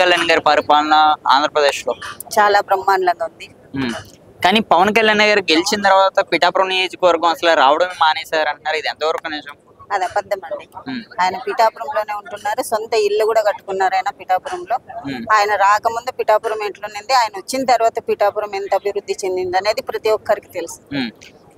కళ్యాణ్ గారి పరిపాలన ఆంధ్రప్రదేశ్ లో చాలా బ్రహ్మాండంగా ఉంది. కానీ పవన్ కళ్యాణ్ గారు గెలిచిన తర్వాత పిఠాపురం నియోజకవర్గం అసలు రావడం మానేశారు అంటున్నారు. ఇది ఎంతవరకు నిజం? అది అబద్ధం అండి. ఆయన పిఠాపురంలోనే ఉంటున్నారు, సొంత ఇల్లు కూడా కట్టుకున్నారు ఆయన పిఠాపురంలో. ఆయన రాకముందు పిఠాపురం ఎట్లుంది, ఆయన వచ్చిన తర్వాత పిఠాపురం ఎంత అభివృద్ధి చెందింది అనేది ప్రతి ఒక్కరికి తెలుసు.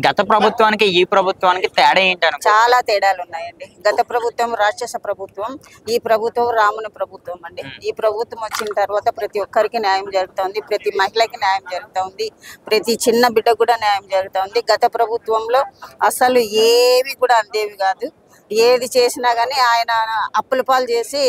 గత ప్రభుత్వానికి ఈ ప్రభుత్వానికి తేడా ఏంటని? చాలా తేడాలు ఉన్నాయండి. గత ప్రభుత్వం రాక్షస ప్రభుత్వం, ఈ ప్రభుత్వం రాముని ప్రభుత్వం అండి. ఈ ప్రభుత్వం వచ్చిన తర్వాత ప్రతి ఒక్కరికి న్యాయం జరుగుతుంది, ప్రతి మహిళకి న్యాయం జరుగుతుంది, ప్రతి చిన్న బిడ్డ కూడా న్యాయం జరుగుతుంది. గత ప్రభుత్వంలో అసలు ఏవి కూడా అందేవి కాదు. ఏది చేసినా కానీ ఆయన అప్పుల పాలు చేసి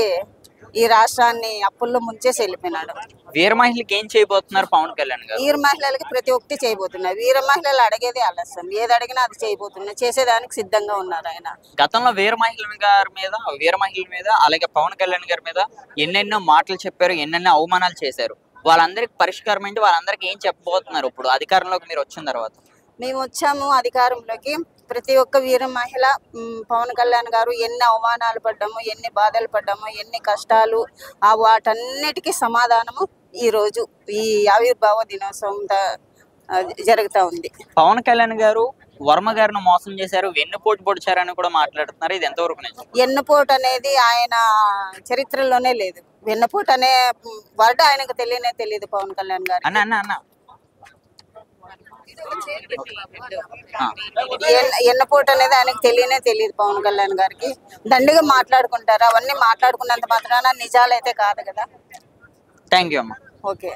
ఈ రాష్ట్రాన్ని అప్పుల్లో ముంచేసి వెళ్ళిపోయినాడు. వీర మహిళకి ఏం చేయబోతున్నారు పవన్ కళ్యాణ్ గారు? వీర మహిళలకి ప్రతి ఒక్కటి చేయబోతున్నారు. వీర మహిళలు అడిగేది ఆలస్యం, ఏది అడిగినా అది చేయబోతున్నారు, చేసేదానికి సిద్ధంగా ఉన్నారు ఆయన. గతంలో వీర మహిళల మీద అలాగే పవన్ కళ్యాణ్ గారి మీద ఎన్నెన్నో మాటలు చెప్పారు, ఎన్నెన్నో అవమానాలు చేశారు. వాళ్ళందరికి పరిష్కారం ఏంటి? వాళ్ళందరికీ ఏం చెప్పబోతున్నారు ఇప్పుడు అధికారంలోకి మీరు వచ్చిన తర్వాత? మేము వచ్చాము అధికారంలోకి, ప్రతి ఒక్క వీర మహిళ పవన్ కళ్యాణ్ గారు ఎన్ని అవమానాలు పడ్డాము, ఎన్ని బాధలు పడ్డాము, ఎన్ని కష్టాలు, వాటన్నిటికీ సమాధానము ఈరోజు ఈ ఆవిర్భావ దినోత్సవం జరుగుతూ ఉంది. పవన్ కళ్యాణ్ గారు వర్మ గారిని మోసం చేశారు, వెన్నుపోటు పొడిచారని కూడా మాట్లాడుతున్నారు. ఇది ఎంతవరకు నిజం? వెన్నుపోటు అనేది ఆయన చరిత్రలోనే లేదు. వెన్నుపోటు అనే వర్డ్ ఆయనకు తెలియదు పవన్ కళ్యాణ్ గారు. అన్న ఎన్నపోటు అనేది ఆయనకు తెలియదు పవన్ కళ్యాణ్ గారికి. దండిగా మాట్లాడుకుంటారు, అవన్నీ మాట్లాడుకున్నంత మాత్రాన నిజాలైతే కాదు కదా. థ్యాంక్ యూ అమ్మా. ఓకే.